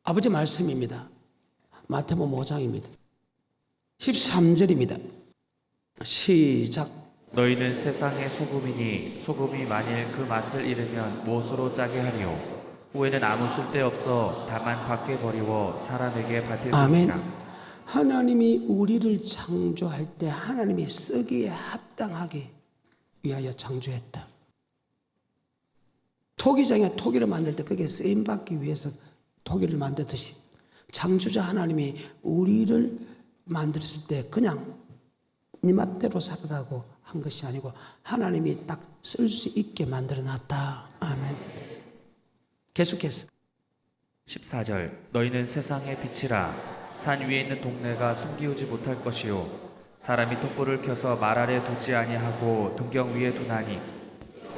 아버지 말씀입니다. 마태복음 5장입니다. 13절입니다. 시작. 너희는 세상의 소금이니 소금이 만일 그 맛을 잃으면 무엇으로 짜게 하리요? 후에는 아무 쓸데없어 다만 밖에 버리워 사람에게 밟힐 아멘. 뿐이라. 하나님이 우리를 창조할 때 하나님이 쓰기에 합당하게 위하여 창조했다. 토기장에 토기를 만들 때 그게 쓰임받기 위해서 토기를 만들듯이 창조자 하나님이 우리를 만들었을 때 그냥 네 맛대로 살아라고 한 것이 아니고 하나님이 딱 쓸 수 있게 만들어놨다. 아멘. 계속해서 14절 너희는 세상의 빛이라. 산 위에 있는 동네가 숨기우지 못할 것이요 사람이 촛불을 켜서 말 아래 두지 아니하고 등경 위에 두나니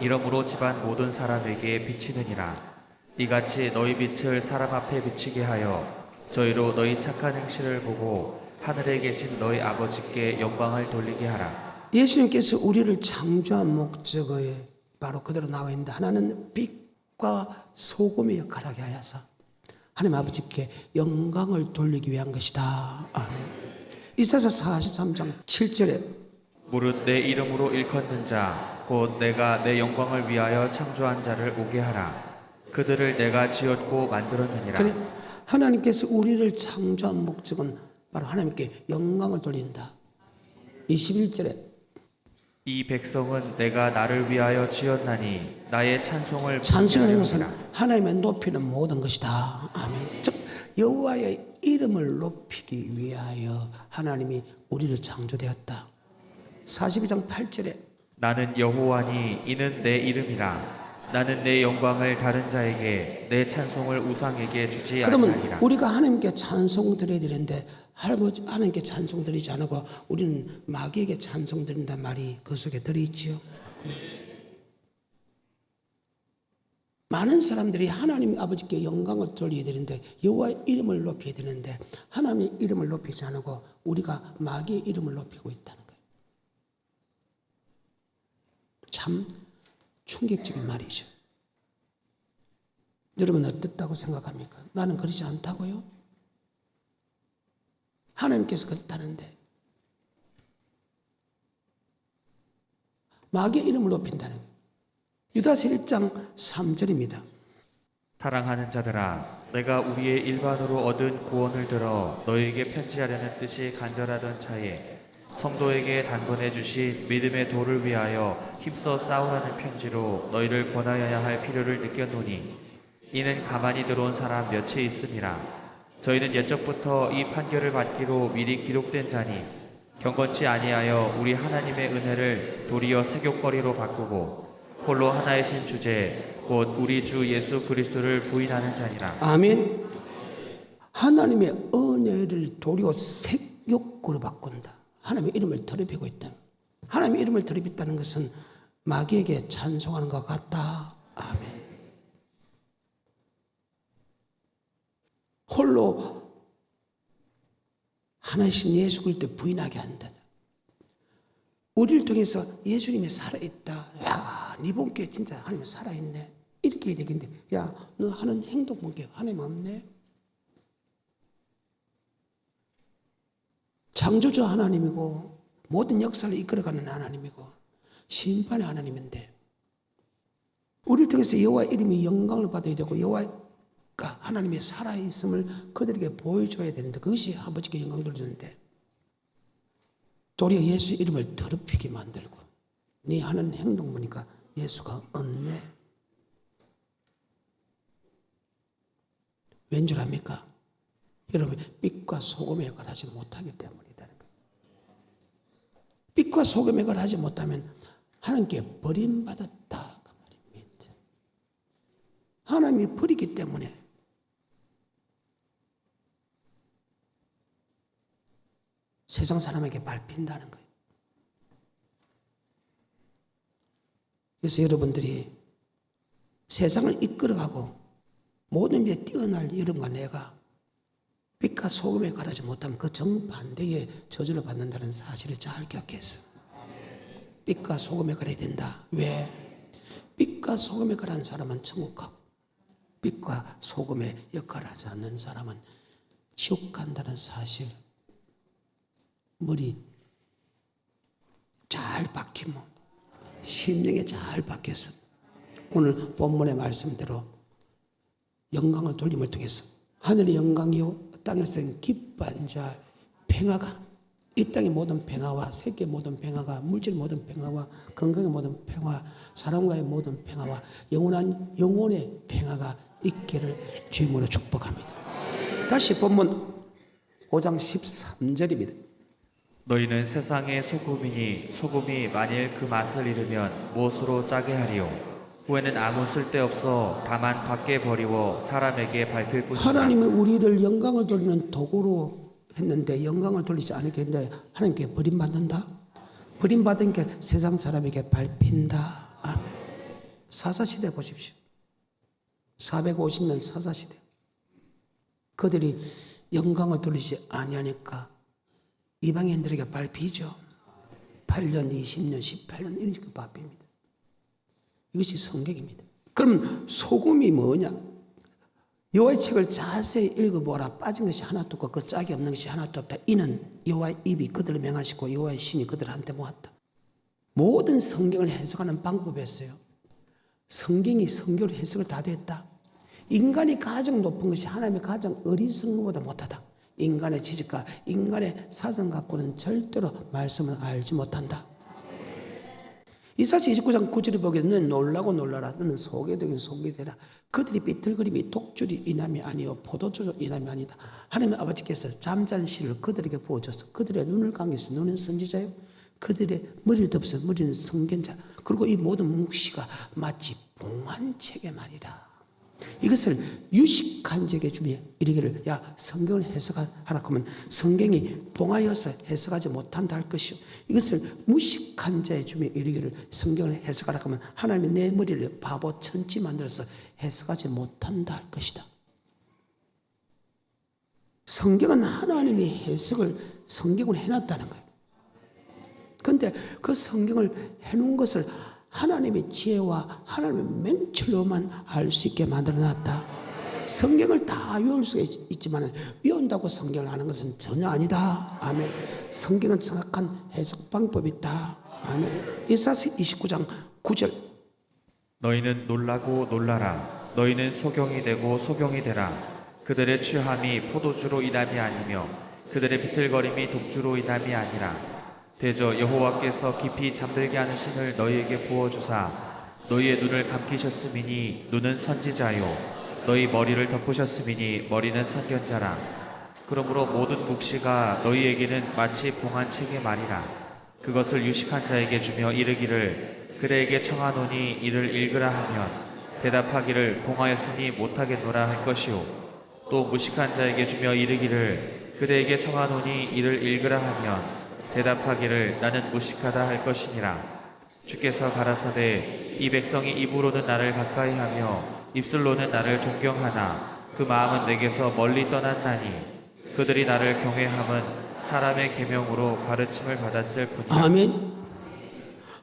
이러므로 집안 모든 사람에게 비치느니라. 이같이 너희 빛을 사람 앞에 비치게 하여 저희로 너희 착한 행실을 보고 하늘에 계신 너희 아버지께 영광을 돌리게 하라. 예수님께서 우리를 창조한 목적에 바로 그대로 나와 있는데 하나는 빛과 소금의 역할을 하게 하여서 하나님 아버지께 영광을 돌리기 위한 것이다. 아멘. 이사야 43장 7절에 무릇 내 이름으로 일컫는 자 곧 내가 내 영광을 위하여 창조한 자를 오게 하라. 그들을 내가 지었고 만들었느니라. 그래, 하나님께서 우리를 창조한 목적은 바로 하나님께 영광을 돌린다. 21절에 이 백성은 내가 나를 위하여 지었나니 나의 찬송을 찬송하는 것은 부르게 하나님의 높이는 모든 것이다. 아멘. 즉 여호와의 이름을 높이기 위하여 하나님이 우리를 창조되었다. 42장 8절에 나는 여호와니 이는 내 이름이라. 나는 내 영광을 다른 자에게 내 찬송을 우상에게 주지 그러면 아니하리라. 우리가 하나님께 찬송 드려야 되는데 하나님께 찬송 드리지 않고 우리는 마귀에게 찬송 드린단 말이 그 속에 들어있지요. 많은 사람들이 하나님 아버지께 영광을 돌려야 되는데 여호와의 이름을 높여야 되는데 하나님의 이름을 높이지 않고 우리가 마귀의 이름을 높이고 있다는 거예요. 참 충격적인 말이죠. 여러분 어떻다고 생각합니까? 나는 그렇지 않다고요? 하나님께서 그렇다는데 마귀의 이름을 높인다는 거예요. 유다서 1장 3절입니다. 사랑하는 자들아 내가 우리의 일반으로 얻은 구원을 들어 너희에게 편지하려는 뜻이 간절하던 차에 성도에게 단번에 주신 믿음의 도를 위하여 힘써 싸우라는 편지로 너희를 권하여야 할 필요를 느꼈노니 이는 가만히 들어온 사람 몇이 있음이라. 저희는 옛적부터 이 판결을 받기로 미리 기록된 자니 경건치 아니하여 우리 하나님의 은혜를 도리어 세욕거리로 바꾸고 홀로 하나이신 주제 곧 우리 주 예수 그리스도를 부인하는 자니라. 아멘. 하나님의 은혜를 도리어 색욕으로 바꾼다. 하나님의 이름을 더럽히고 있다. 하나님의 이름을 더럽혔다는 것은 마귀에게 찬송하는 것 같다. 아멘. 홀로 하나이신 예수 그리스도 부인하게 한다. 우리를 통해서 예수님이 살아있다. 야, 네 본께 진짜 하나님이 살아있네. 이렇게 해야 되겠는데, 야, 너 하는 행동 본께 하나님 없네. 창조주 하나님이고 모든 역사를 이끌어가는 하나님이고 심판의 하나님인데 우리를 통해서 여호와 이름이 영광을 받아야 되고 여호와가 하나님의 살아있음을 그들에게 보여줘야 되는데 그것이 아버지께 영광을 돌리는데 도리어 예수 이름을 더럽히게 만들고 네 하는 행동 보니까 예수가 없네. 왠 줄 압니까? 여러분 빛과 소금의 역할을 하지 못하기 때문이라는 거예요. 빛과 소금의 역할을 하지 못하면 하나님께 버림받았다 그 말입니다. 하나님이 버리기 때문에 세상 사람에게 밟힌다는 거예요. 그래서 여러분들이 세상을 이끌어가고 모든 일에 뛰어날 여러분과 내가 빛과 소금에 가르지 못하면 그 정반대의 저주를 받는다는 사실을 잘 기억해서 빛과 소금에 가려야 된다. 왜? 빛과 소금에 가라는 사람은 천국 가고 빛과 소금의 역할을 하지 않는 사람은 지옥 간다는 사실, 머리 잘 박히면, 심령에 잘 박혀서 오늘 본문의 말씀대로 영광을 돌림을 통해서 하늘의 영광이요 땅에서는 기뻐한 자 평화가, 이 땅의 모든 평화와 세계의 모든 평화가, 물질의 모든 평화와 건강의 모든 평화, 사람과의 모든 평화와 영원한 영혼의 평화가 있기를 주님으로 축복합니다. 다시 본문 5장 13절입니다. 너희는 세상의 소금이니 소금이 만일 그 맛을 잃으면 무엇으로 짜게 하리요? 후에는 아무 쓸데없어 다만 밖에 버리워 사람에게 밟힐 뿐이다. 하나님은 우리를 영광을 돌리는 도구로 했는데 영광을 돌리지 않게 했는데 하나님께 버림받는다? 버림받은 게 세상 사람에게 밟힌다. 아멘. 사사시대 보십시오. 450년 사사시대. 그들이 영광을 돌리지 아니하니까 이방인들에게 밟히죠. 8년, 20년, 18년 이런 식으로 밟힙니다. 이것이 성경입니다. 그럼 소금이 뭐냐? 여호와의 책을 자세히 읽어보라. 빠진 것이 하나도 없고 그 짝이 없는 것이 하나도 없다. 이는 여호와의 입이 그들을 명하시고 여호와의 신이 그들한테 모았다. 모든 성경을 해석하는 방법이 있어요. 성경이 성경으로 해석을 다 됐다. 인간이 가장 높은 것이 하나님의 가장 어리석은 것보다 못하다. 인간의 지식과 인간의 사상 갖고는 절대로 말씀을 알지 못한다. 이사야 29장 9절에 보게 너는 놀라고 놀라라. 너는 소개되긴 소개되라. 그들이 비틀거림이 독주리 인함이 아니요 포도주 인함이 아니다. 하나님의 아버지께서 잠자는 씨를 그들에게 부어줘서 그들의 눈을 감겨서 눈은 선지자요 그들의 머리를 덮어서 머리는 성견자. 그리고 이 모든 묵시가 마치 봉한책의 말이라. 이것을 유식한 자에게 주며 이르기를 야 성경을 해석하라 하면 성경이 봉하여서 해석하지 못한다 할 것이요 이것을 무식한 자에 주며 이르기를 성경을 해석하라 하면 하나님이 내 머리를 바보 천치 만들어서 해석하지 못한다 할 것이다. 성경은 하나님이 해석을 성경을 해놨다는 거예요. 그런데 그 성경을 해놓은 것을 하나님의 지혜와 하나님의 맹철로만 알 수 있게 만들어놨다. 성경을 다 외울 수가 있지만 외운다고 성경을 아는 것은 전혀 아니다. 아멘. 성경은 정확한 해석 방법이 있다. 아멘. 이사야 29장 9절. 너희는 놀라고 놀라라. 너희는 소경이 되고 소경이 되라. 그들의 취함이 포도주로 인함이 아니며 그들의 비틀거림이 독주로 인함이 아니라. 대저 여호와께서 깊이 잠들게 하는 신을 너희에게 부어주사 너희의 눈을 감기셨음이니 눈은 선지자요 너희 머리를 덮으셨음이니 머리는 선견자라. 그러므로 모든 묵시가 너희에게는 마치 봉한 책의 말이라. 그것을 유식한 자에게 주며 이르기를 그대에게 청하노니 이를 읽으라 하면 대답하기를 봉하였으니 못하겠노라 할 것이요 또 무식한 자에게 주며 이르기를 그대에게 청하노니 이를 읽으라 하면 대답하기를 나는 무식하다 할 것이니라. 주께서 가라사대 이 백성이 입으로는 나를 가까이하며 입술로는 나를 존경하나 그 마음은 내게서 멀리 떠났나니 그들이 나를 경외함은 사람의 계명으로 가르침을 받았을 뿐이다. 아멘.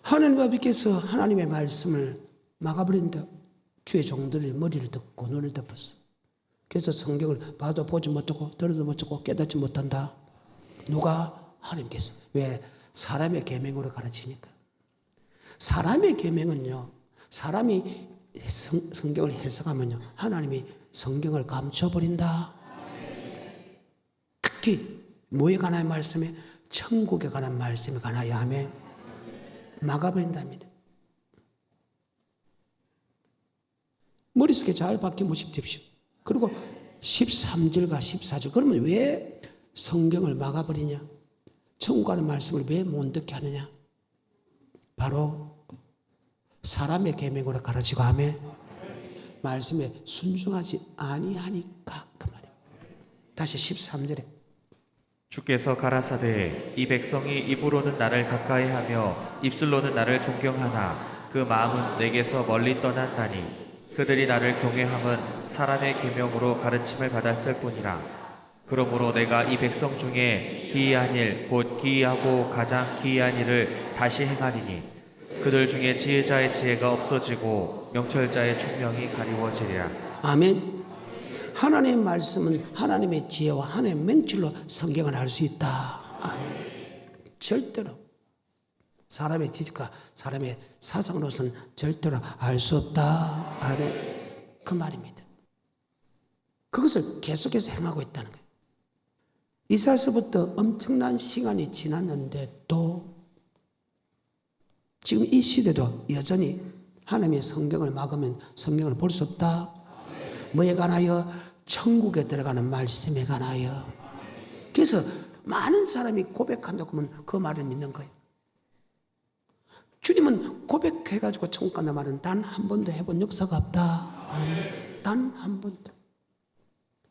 하나님 아버지께서 하나님의 말씀을 막아버린다. 주의 종들의 머리를 덮고 눈을 덮었어. 그래서 성경을 봐도 보지 못하고 들어도 못하고 깨닫지 못한다. 누가? 하나님께서. 왜? 사람의 계명으로 가르치니까. 사람의 계명은요, 사람이 성경을 해석하면요, 하나님이 성경을 감춰버린다. 특히 뭐에 관한 말씀에? 천국에 관한 말씀에 관하여 하며 막아버린답니다. 머릿속에 잘 박혀 보십시오. 그리고 13절과 14절. 그러면 왜 성경을 막아버리냐? 천국과는 말씀을 왜 못 듣게 하느냐? 바로 사람의 계명으로 가르치고 하며 말씀에 순종하지 아니하니까 그 말이에요. 다시 13절에 주께서 가라사대 이 백성이 입으로는 나를 가까이하며 입술로는 나를 존경하나 그 마음은 내게서 멀리 떠났나니 그들이 나를 경외함은 사람의 계명으로 가르침을 받았을 뿐이라. 그러므로 내가 이 백성 중에 기이한 일, 곧 기이하고 가장 기이한 일을 다시 행하리니 그들 중에 지혜자의 지혜가 없어지고 명철자의 총명이 가리워지리라. 아멘. 하나님의 말씀은 하나님의 지혜와 하나님의 맹칠로 성경을 알 수 있다. 아멘. 절대로 사람의 지식과 사람의 사상으로서는 절대로 알 수 없다. 아멘. 그 말입니다. 그것을 계속해서 행하고 있다는 거예요. 이사야서부터 엄청난 시간이 지났는데 또 지금 이 시대도 여전히 하나님의 성경을 막으면 성경을 볼 수 없다. 뭐에 관하여? 천국에 들어가는 말씀에 관하여. 그래서 많은 사람이 고백한다고 하면 그 말을 믿는 거예요. 주님은 고백해가지고 천국 간다 말은 단 한 번도 해본 역사가 없다. 단 한 번도.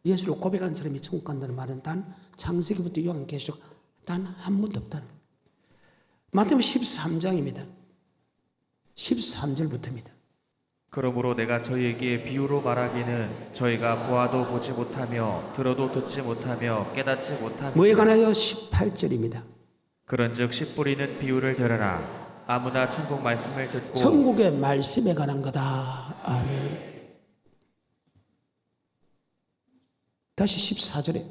예수를 고백하는 사람이 천국 간다는 말은 단 창세기부터 요한계시록 단 한 번도 없다는 거예요. 마태복음 13장입니다. 13절부터입니다. 그러므로 내가 저희에게 비유로 말하기는 저희가 보아도 보지 못하며 들어도 듣지 못하며 깨닫지 못하며 뭐에 관하여? 18절입니다. 그런즉 씨 뿌리는 비유를 들으라. 아무나 천국 말씀을 듣고 천국의 말씀에 관한 거다. 아멘. 다시 14절에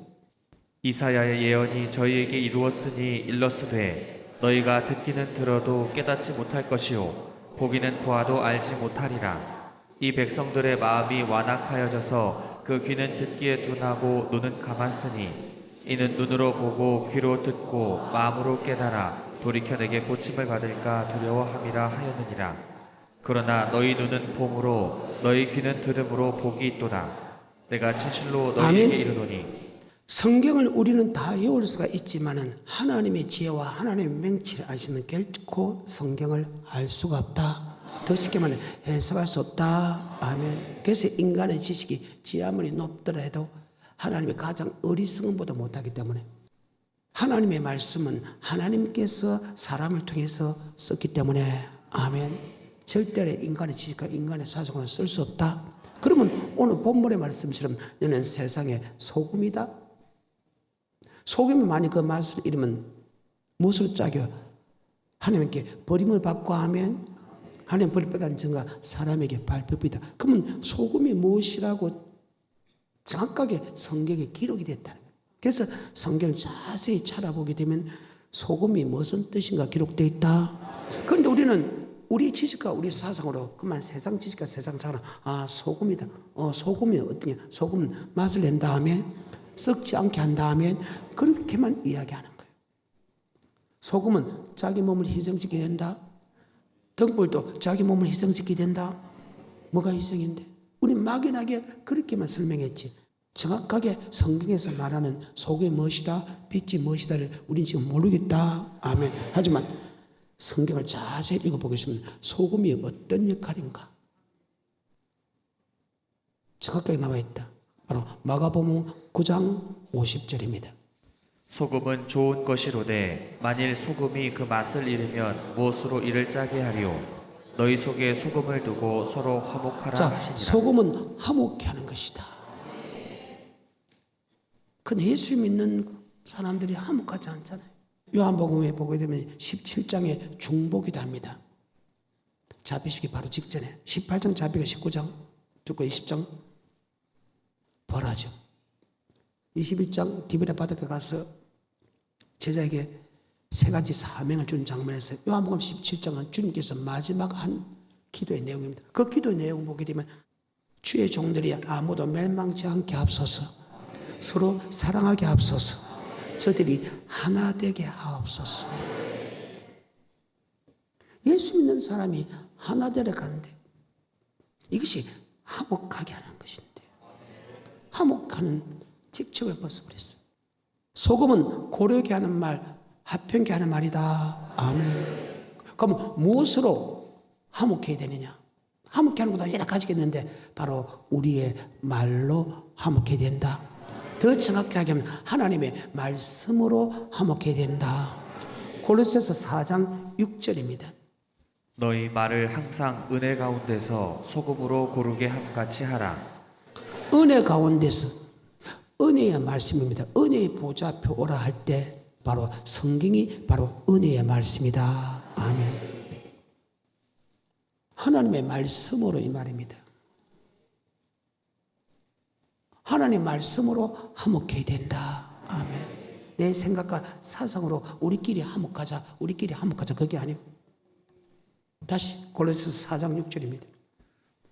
이사야의 예언이 저희에게 이루었으니 일렀으되 너희가 듣기는 들어도 깨닫지 못할 것이요 보기는 보아도 알지 못하리라. 이 백성들의 마음이 완악하여져서 그 귀는 듣기에 둔하고 눈은 감았으니 이는 눈으로 보고 귀로 듣고 마음으로 깨달아 돌이켜 내게 고침을 받을까 두려워함이라 하였느니라. 그러나 너희 눈은 봄으로 너희 귀는 들음으로 복이 있도다. 내가 진실로 너희에게 아멘. 이르노니 성경을 우리는 다 외울 수가 있지만은 하나님의 지혜와 하나님의 맹치를 아시는 결코 성경을 알 수가 없다. 더 쉽게 말해 해석할 수 없다. 아멘. 그래서 인간의 지식이 지혜 아무리 높더라도 하나님의 가장 어리석은 보다 못하기 때문에 하나님의 말씀은 하나님께서 사람을 통해서 썼기 때문에 아멘. 절대로 인간의 지식과 인간의 사상으로 쓸 수 없다. 그러면 오늘 본문의 말씀처럼 너는 세상의 소금이다. 소금이 많이 그 맛을 잃으면 무엇으로 짜겨? 하나님께 버림을 받고 하면 하나님 버림받은 증거 사람에게 발표이다. 그러면 소금이 무엇이라고 정확하게 성경에 기록이 됐다는 거예요. 그래서 성경을 자세히 찾아보게 되면 소금이 무슨 뜻인가 기록되어 있다. 그런데 우리는 우리 지식과 우리 사상으로 그만 세상 지식과 세상 사상으로 소금이다. 소금이 어떻게 소금 맛을 낸 다음에 썩지 않게 한 다음에 그렇게만 이야기하는 거예요. 소금은 자기 몸을 희생시켜야 된다. 등불도 자기 몸을 희생시켜야 된다. 뭐가 희생인데? 우리 막연하게 그렇게만 설명했지. 정확하게 성경에서 말하는 소금이 무엇이다, 빛이 무엇이다를 우리는 지금 모르겠다. 아멘. 하지만 성경을 자세히 읽어보겠습니다. 소금이 어떤 역할인가? 정확하게 나와 있다. 바로 마가복음 9장 50절입니다. 소금은 좋은 것이로되 만일 소금이 그 맛을 잃으면 무엇으로 이를 짜게 하리요. 너희 속에 소금을 두고 서로 화목하라 자, 하시니라. 소금은 화목케 하는 것이다. 근데 예수 믿는 사람들이 화목하지 않잖아요. 요한복음에 보게 되면 17장에 중복이다 합니다. 자비식이 바로 직전에 18장 자비가 19장 듣고 20장 벌하죠. 21장 디베랴 바닷가 가서 제자에게 세 가지 사명을 주는 장면에서 요한복음 17장은 주님께서 마지막 한 기도의 내용입니다. 그 기도의 내용 보게 되면 주의 종들이 아무도 멸망치 않게 하옵소서, 서로 사랑하게 하옵소서, 저들이 하나 되게 하옵소서. 예수 믿는 사람이 하나 되려 가는데 이것이 화목하게 하는 것인데 화목하는 직책을 벗어버렸어요. 소금은 고르게 하는 말, 합평케 하는 말이다. 아멘. 그럼 무엇으로 화목해야 되느냐? 화목케 하는 것도 여러 가지겠는데 바로 우리의 말로 화목해야 된다. 더 정확하게 하면 하나님의 말씀으로 화목해야 된다. 골로새서 4장 6절입니다. 너희 말을 항상 은혜 가운데서 소금으로 고르게 함같이 하라. 은혜 가운데서 은혜의 말씀입니다. 은혜의 보좌표 오라 할 때 바로 성경이 바로 은혜의 말씀이다. 아멘. 하나님의 말씀으로 이 말입니다. 하나님 말씀으로 화목해야 된다. 아멘. 내 생각과 사상으로 우리끼리 화목하자, 우리끼리 화목하자, 그게 아니고. 다시 골로새서 4장 6절입니다.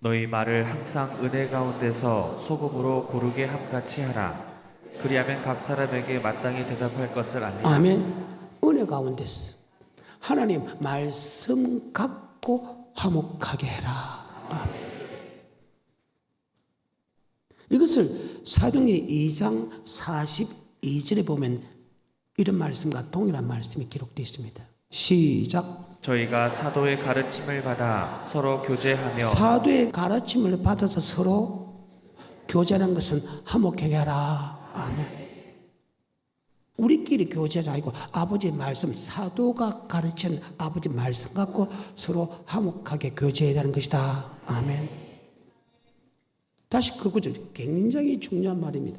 너희 말을 항상 은혜 가운데서 소금으로 고르게 함같이 하라. 그리하면 각 사람에게 마땅히 대답할 것을 아니라. 아멘. 은혜 가운데서 하나님 말씀 갖고 화목하게 해라. 아멘. 이것을 사도행전 2장 42절에 보면 이런 말씀과 동일한 말씀이 기록되어 있습니다. 시작. 저희가 사도의 가르침을 받아 서로 교제하며. 사도의 가르침을 받아서 서로 교제하는 것은 화목하게 하라. 아멘. 우리끼리 교제하지 아니고 아버지의 말씀, 사도가 가르친 아버지 말씀 갖고 서로 화목하게 교제해야 하는 것이다. 아멘. 다시 그 구절 굉장히 중요한 말입니다.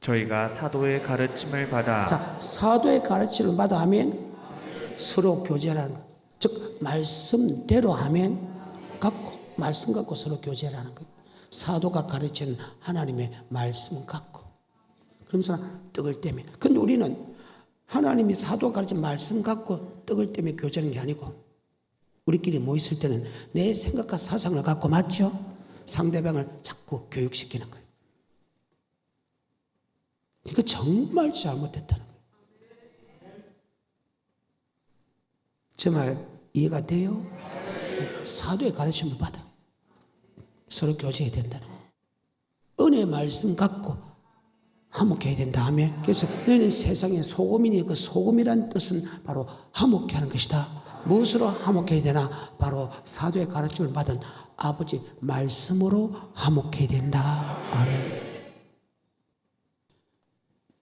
저희가 사도의 가르침을 받아. 자, 사도의 가르침을 받아 하면 서로 교제하라는 것. 즉 말씀대로 하면 갖고 말씀 갖고 서로 교제하라는 것. 사도가 가르치는 하나님의 말씀 갖고. 그러면서 떡을 떼며. 근데 우리는 하나님이 사도가 가르친 말씀 갖고 떡을 떼며 교제하는 게 아니고 우리끼리 모였을 때는 내 생각과 사상을 갖고 맞죠? 상대방을 자꾸 교육시키는 거예요. 이거 정말 잘못됐다는 거예요. 제 말 이해가 돼요? 사도의 가르침을 받아 서로 교제해야 된다는 거예요. 은혜의 말씀 갖고 화목해야 된다 하며, 그래서 너희는 세상의 소금이니 그 소금이란 뜻은 바로 화목해 하는 것이다. 무엇으로 화목해야 되나? 바로 사도의 가르침을 받은 아버지 말씀으로 화목해야 된다. 아멘.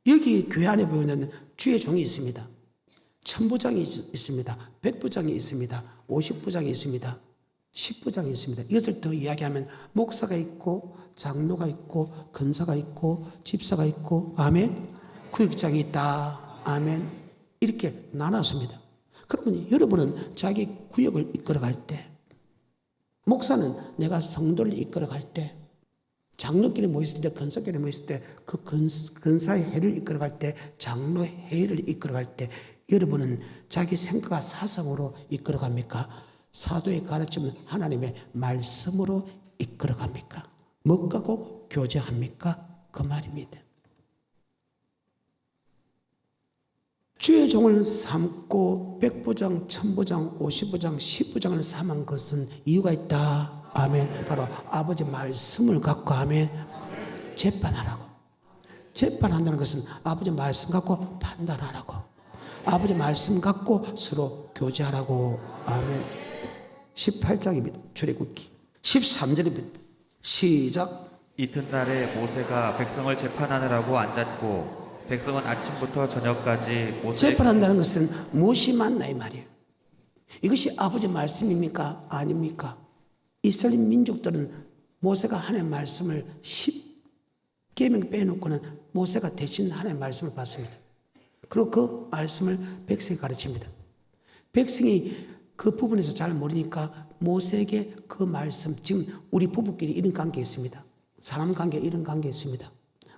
여기 교회 안에 보면 주의 종이 있습니다. 천부장이 있습니다. 백부장이 있습니다. 50부장이 있습니다. 10부장이 있습니다. 이것을 더 이야기하면 목사가 있고 장로가 있고 근사가 있고 집사가 있고 아멘. 구역장이 있다. 아멘. 이렇게 나눴습니다. 그러면 여러분은 자기 구역을 이끌어갈 때, 목사는 내가 성도를 이끌어갈 때, 장로끼리 모였을 때, 근사끼리 모였을 때, 그 근사의 회를 이끌어갈 때, 장로의 회의를 이끌어갈 때 여러분은 자기 생각과 사상으로 이끌어갑니까? 사도의 가르침은 하나님의 말씀으로 이끌어갑니까? 뭐가고 교제합니까? 그 말입니다. 주의 종을 삼고 백부장, 천부장, 50부장, 10부장을 삼은 것은 이유가 있다. 아멘. 바로 아버지 말씀을 갖고 아멘. 재판하라고. 재판한다는 것은 아버지 말씀 갖고 판단하라고. 아버지 말씀 갖고 서로 교제하라고. 아멘. 18장입니다. 출애굽기 13절입니다. 시작. 이튿날에 모세가 백성을 재판하느라고 앉았고 백성은 아침부터 저녁까지 모세. 재판한다는 것은 무엇이 맞나 이 말이에요. 이것이 아버지 말씀입니까? 아닙니까? 이스라엘 민족들은 모세가 하나님의 말씀을 10계명 빼놓고는 모세가 대신 하나님의 말씀을 받습니다. 그리고 그 말씀을 백성이 가르칩니다. 백성이 그 부분에서 잘 모르니까 모세에게 그 말씀, 지금 우리 부부끼리 이런 관계 있습니다. 사람 관계 이런 관계 있습니다.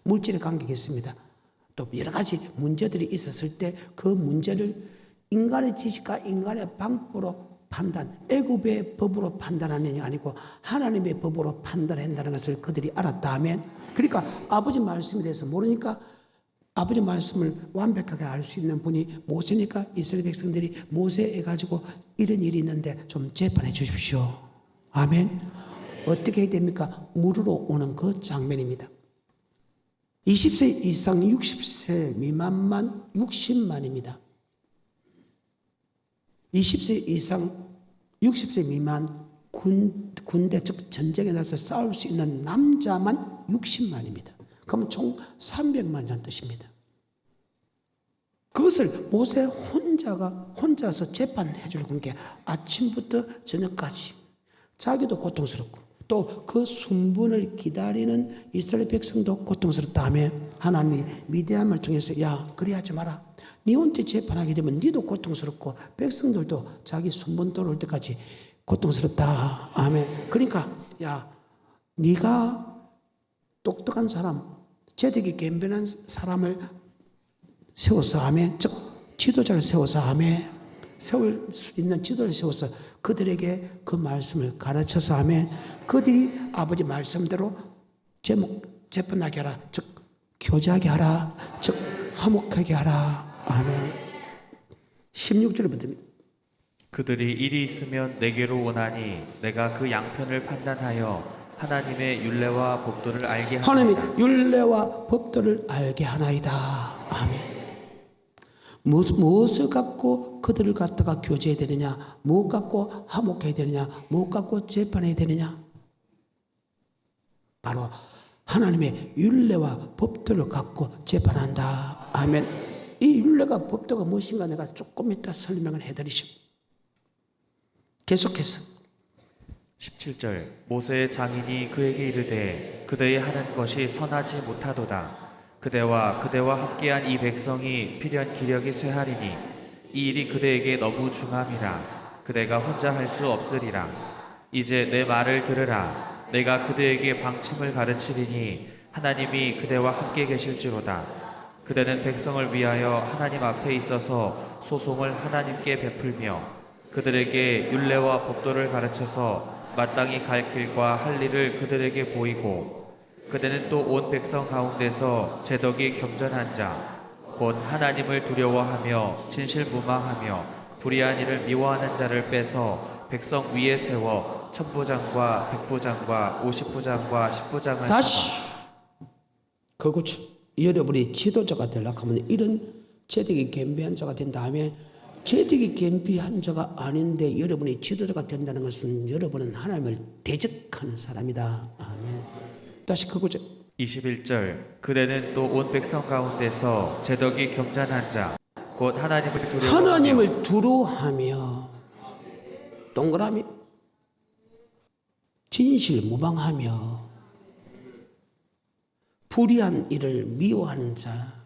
물질의 관계가 있습니다. 또 여러 가지 문제들이 있었을 때 그 문제를 인간의 지식과 인간의 방법으로 판단, 애굽의 법으로 판단하는 게 아니고 하나님의 법으로 판단한다는 것을 그들이 알았다면, 그러니까 아버지 말씀에 대해서 모르니까 아버지 말씀을 완벽하게 알 수 있는 분이 모세니까 이스라엘 백성들이 모세에 가지고 이런 일이 있는데 좀 재판해 주십시오. 아멘. 어떻게 해야 됩니까? 물으러 오는 그 장면입니다. 20세 이상 60세 미만만 60만입니다. 20세 이상 60세 미만 군대 즉 전쟁에 나서 싸울 수 있는 남자만 60만입니다. 그러면 총 300만이라는 뜻입니다. 그것을 모세 혼자서 재판해 주는 게 아침부터 저녁까지 자기도 고통스럽고 또 그 순분을 기다리는 이스라엘 백성도 고통스럽다며 하나님이 미디안을 통해서 야 그리 하지 마라. 네 혼자 재판하게 되면 네도 고통스럽고 백성들도 자기 순분 돌아올 때까지 고통스럽다. 아멘. 그러니까 야 네가 똑똑한 사람, 재력이 겸비한 사람을 세워서 아멘. 즉 지도자를 세워서 아멘. 세울 수 있는 지도를 세워서 그들에게 그 말씀을 가르쳐서 하면 그들이 아버지 말씀대로 재판하게 하라. 즉 교제하게 하라. 즉 화목하게 하라. 아멘. 16절부터 그들이 일이 있으면 내게로 오나니 내가 그 양편을 판단하여 하나님의 율례와 법도를 알게 하나이다. 하나님의 율례와 법도를 알게 하나이다. 아멘. 무엇을 갖고 그들을 갖다가 교제해야 되느냐, 무엇 갖고 화목해야 되느냐, 무엇 갖고 재판해야 되느냐, 바로 하나님의 율례와 법도를 갖고 재판한다. 아멘. 이 율례가 법도가 무엇인가 내가 조금 이따 설명을 해드리죠. 계속해서 17절 모세의 장인이 그에게 이르되 그대의 하는 것이 선하지 못하도다. 그대와 함께한 이 백성이 필연 기력이 쇠하리니 이 일이 그대에게 너무 중함이라. 그대가 혼자 할 수 없으리라. 이제 내 말을 들으라. 내가 그대에게 방침을 가르치리니 하나님이 그대와 함께 계실지로다. 그대는 백성을 위하여 하나님 앞에 있어서 소송을 하나님께 베풀며 그들에게 율례와 법도를 가르쳐서 마땅히 갈 길과 할 일을 그들에게 보이고 그대는 또 온 백성 가운데서 제덕이 겸전한 자 곧 하나님을 두려워하며 진실무망하며 불의한 일을 미워하는 자를 빼서 백성 위에 세워 천부장과 백부장과 50부장과 10부장을 다시 그렇죠. 여러분이 지도자가 되려고 하면 이런 재력이 겸비한 자가 된 다음에 재력이 겸비한 자가 아닌데 여러분이 지도자가 된다는 것은 여러분은 하나님을 대적하는 사람이다. 아멘. 다시 그거죠. 21절 그대는 또 온 백성 가운데서 제덕이 겸잔한 자 곧 하나님을 두려워하며 동그라미 진실무방하며 불의한 일을 미워하는 자,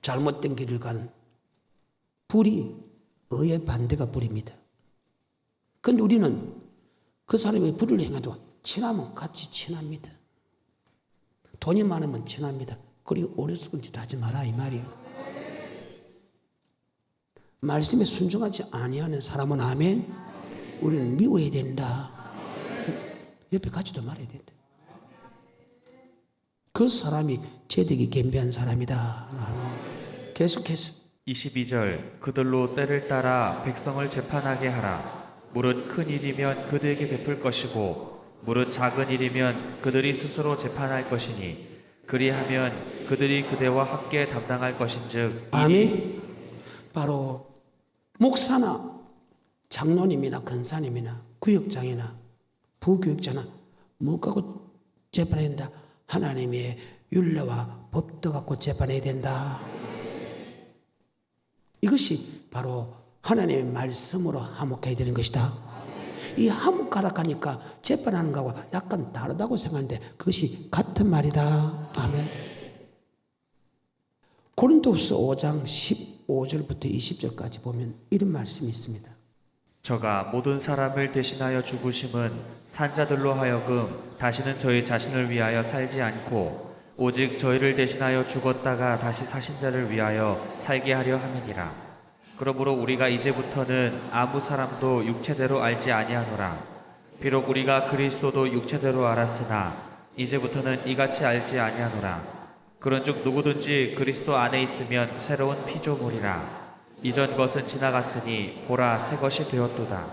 잘못된 길을 가는 불의, 의의 반대가 불입니다. 그런데 우리는 그 사람이 불을 행해도 친하면 같이 친합니다. 돈이 많으면 친합니다. 그리고 어리석은 짓 하지 마라 이 말이에요. 말씀에 순종하지 아니하는 사람은 아멘. 우리는 미워야 된다. 옆에 가지도 말아야 된다. 그 사람이 재덕이 겸비한 사람이다. 아멘. 계속해서 22절 그들로 때를 따라 백성을 재판하게 하라. 무릇 큰 일이면 그들에게 베풀 것이고 무릇 작은 일이면 그들이 스스로 재판할 것이니 그리하면 그들이 그대와 함께 담당할 것인즉 아멘. 바로 목사나 장로님이나 권사님이나 구역장이나 부교육자나 뭐 갖고 재판해야 된다? 하나님의 율례와 법도 갖고 재판해야 된다. 이것이 바로 하나님의 말씀으로 화목해야 되는 것이다. 이 화목하라 하니까 재판하는 거하고 약간 다르다고 생각하는데 그것이 같은 말이다. 아멘. 고린도후서 5장 15절부터 20절까지 보면 이런 말씀이 있습니다. 저가 모든 사람을 대신하여 죽으심은 산자들로 하여금 다시는 저희 자신을 위하여 살지 않고 오직 저희를 대신하여 죽었다가 다시 사신 자를 위하여 살게 하려 함이니라. 그러므로 우리가 이제부터는 아무 사람도 육체대로 알지 아니하노라. 비록 우리가 그리스도도 육체대로 알았으나 이제부터는 이같이 알지 아니하노라. 그런즉 누구든지 그리스도 안에 있으면 새로운 피조물이라. 이전 것은 지나갔으니 보라 새 것이 되었도다.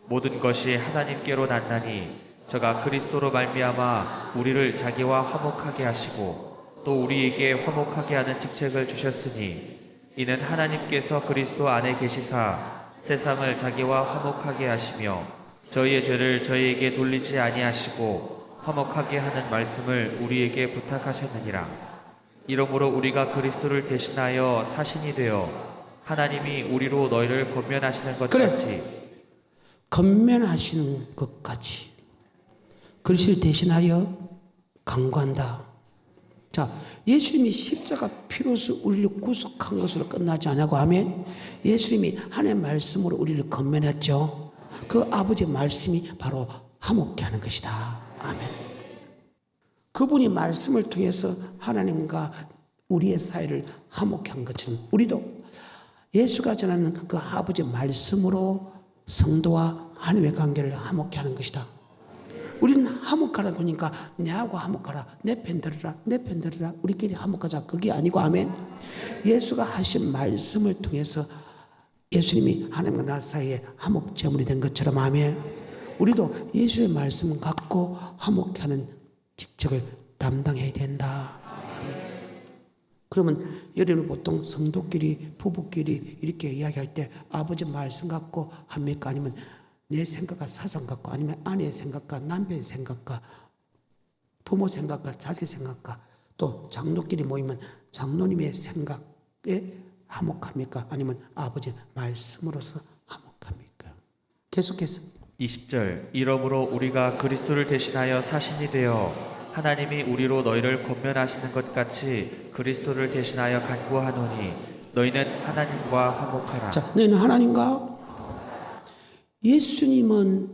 모든 것이 하나님께로 났나니 저가 그리스도로 말미암아 우리를 자기와 화목하게 하시고 또 우리에게 화목하게 하는 직책을 주셨으니 이는 하나님께서 그리스도 안에 계시사 세상을 자기와 화목하게 하시며 저희의 죄를 저희에게 돌리지 아니하시고 화목하게 하는 말씀을 우리에게 부탁하셨느니라. 이러므로 우리가 그리스도를 대신하여 사신이 되어 하나님이 우리로 너희를 권면하시는 것 같이 권면하시는 것 같이 그리스도를 대신하여 강구한다. 자, 예수님이 십자가 피로서 우리를 구속한 것으로 끝나지 않냐고 하면 예수님이 하나님의 말씀으로 우리를 권면했죠. 그 아버지의 말씀이 바로 화목케 하는 것이다. 아멘. 그분이 말씀을 통해서 하나님과 우리의 사이를 화목케 한 것처럼 우리도 예수가 전하는 그 아버지의 말씀으로 성도와 하나님의 관계를 화목케 하는 것이다. 우리는 화목하라고 하니까 내하고 화목하라, 내 편 들으라, 내 편 들으라, 우리끼리 화목하자, 그게 아니고 아멘. 예수가 하신 말씀을 통해서 예수님이 하나님과 나 사이에 화목 제물이 된 것처럼 아멘. 우리도 예수의 말씀 갖고 화목케 하는 직책을 담당해야 된다. 그러면 여러분 보통 성도끼리 부부끼리 이렇게 이야기할 때 아버지 말씀 갖고 합니까? 아니면 내 생각과 사상 갖고, 아니면 아내의 생각과 남편의 생각과 부모 생각과 자식 생각과 또 장로끼리 모이면 장로님의 생각에 화목합니까? 아니면 아버지 말씀으로서 화목합니까? 계속해서 20절 이러므로 우리가 그리스도를 대신하여 사신이 되어 하나님이 우리로 너희를 권면하시는 것 같이 그리스도를 대신하여 간구하노니 너희는 하나님과 화목하라. 자, 너희는 하나님과 예수님은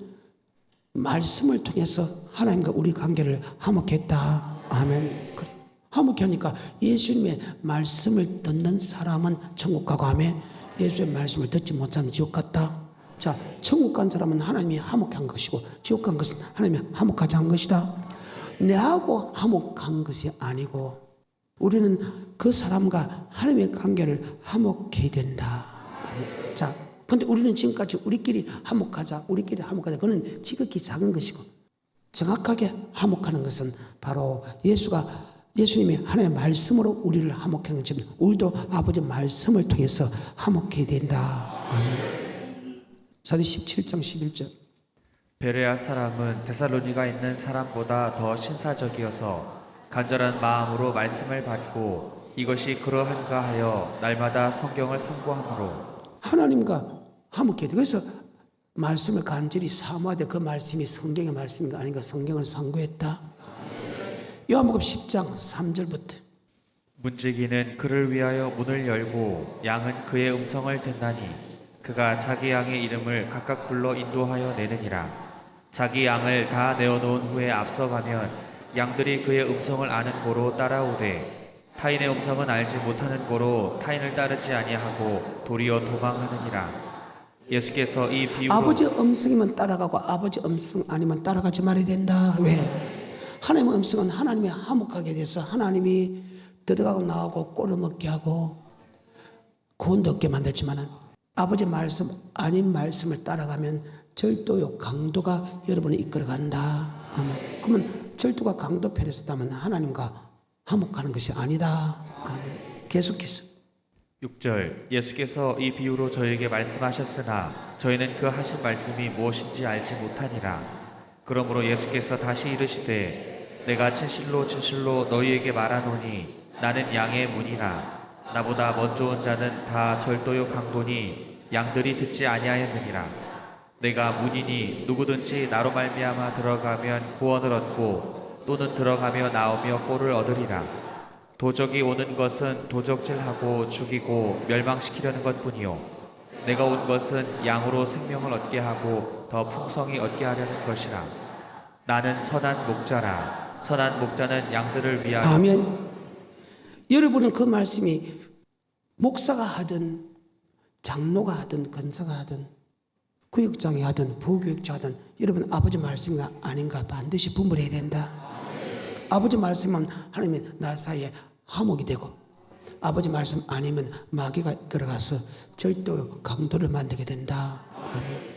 말씀을 통해서 하나님과 우리 관계를 화목했다. 아멘. 그래. 화목케 하니까 예수님의 말씀을 듣는 사람은 천국 가고 아멘. 예수의 말씀을 듣지 못하는 지옥 갔다. 자, 천국 간 사람은 하나님이 화목케 한 것이고 지옥 간 것은 하나님이 화목하지 않은 것이다. 내하고 화목한 것이 아니고 우리는 그 사람과 하나님의 관계를 화목해야 된다. 자, 근데 우리는 지금까지 우리끼리 화목하자, 우리끼리 화목하자. 그건 지극히 작은 것이고 정확하게 화목하는 것은 바로 예수님이 하나님의 말씀으로 우리를 화목해 한 것처럼 우리도 아버지 말씀을 통해서 화목해야 된다. 아멘. 사도 17장 11절 베레아 사람은 데살로니가 있는 사람보다 더 신사적이어서 간절한 마음으로 말씀을 받고 이것이 그러한가 하여 날마다 성경을 상고하므로 하나님과 화목해야 돼. 그래서 말씀을 간절히 사모하되 그 말씀이 성경의 말씀인가 아닌가 성경을 상고했다. 요한복음 10장 3절부터 문지기는 그를 위하여 문을 열고 양은 그의 음성을 듣나니 그가 자기 양의 이름을 각각 불러 인도하여 내느니라. 자기 양을 다 내어놓은 후에 앞서가면 양들이 그의 음성을 아는 고로 따라오되 타인의 음성은 알지 못하는 고로 타인을 따르지 아니하고 도리어 도망하느니라. 예수께서 이 비유로 아버지 음성이면 따라가고 아버지 음성 아니면 따라가지 말아야 된다. 왜? 하나님의 음성은 하나님이 화목하게 돼서 하나님이 들어가고 나오고 꼴을 먹게 하고 구원도 얻게 만들지만은 아버지 말씀 아닌 말씀을 따라가면 절도요 강도가 여러분을 이끌어간다. 아멘. 그러면 절도가 강도 편에 서다면 하나님과 화목하는 것이 아니다. 아멘. 계속해서 6절 예수께서 이 비유로 저에게 말씀하셨으나 저희는 그 하신 말씀이 무엇인지 알지 못하니라. 그러므로 예수께서 다시 이르시되 내가 진실로 진실로 너희에게 말하노니 나는 양의 문이라. 나보다 먼저 온 자는 다 절도요 강도니 양들이 듣지 아니하였느니라. 내가 문이니 누구든지 나로 말미암아 들어가면 구원을 얻고 또는 들어가며 나오며 꼴을 얻으리라. 도적이 오는 것은 도적질하고 죽이고 멸망시키려는 것뿐이요 내가 온 것은 양으로 생명을 얻게 하고 더 풍성히 얻게 하려는 것이라. 나는 선한 목자라. 선한 목자는 양들을 위하여 아멘. 여러분은 그 말씀이 목사가 하든 장로가 하든 권사가 하든 구역장이 하든 부교육자 하든 여러분 아버지 말씀이 아닌가 반드시 분별해야 된다. 아버지 말씀은 하나님이 나 사이에 화목이 되고 아버지 말씀 아니면 마귀가 들어가서 절도 강도를 만들게 된다. 아멘.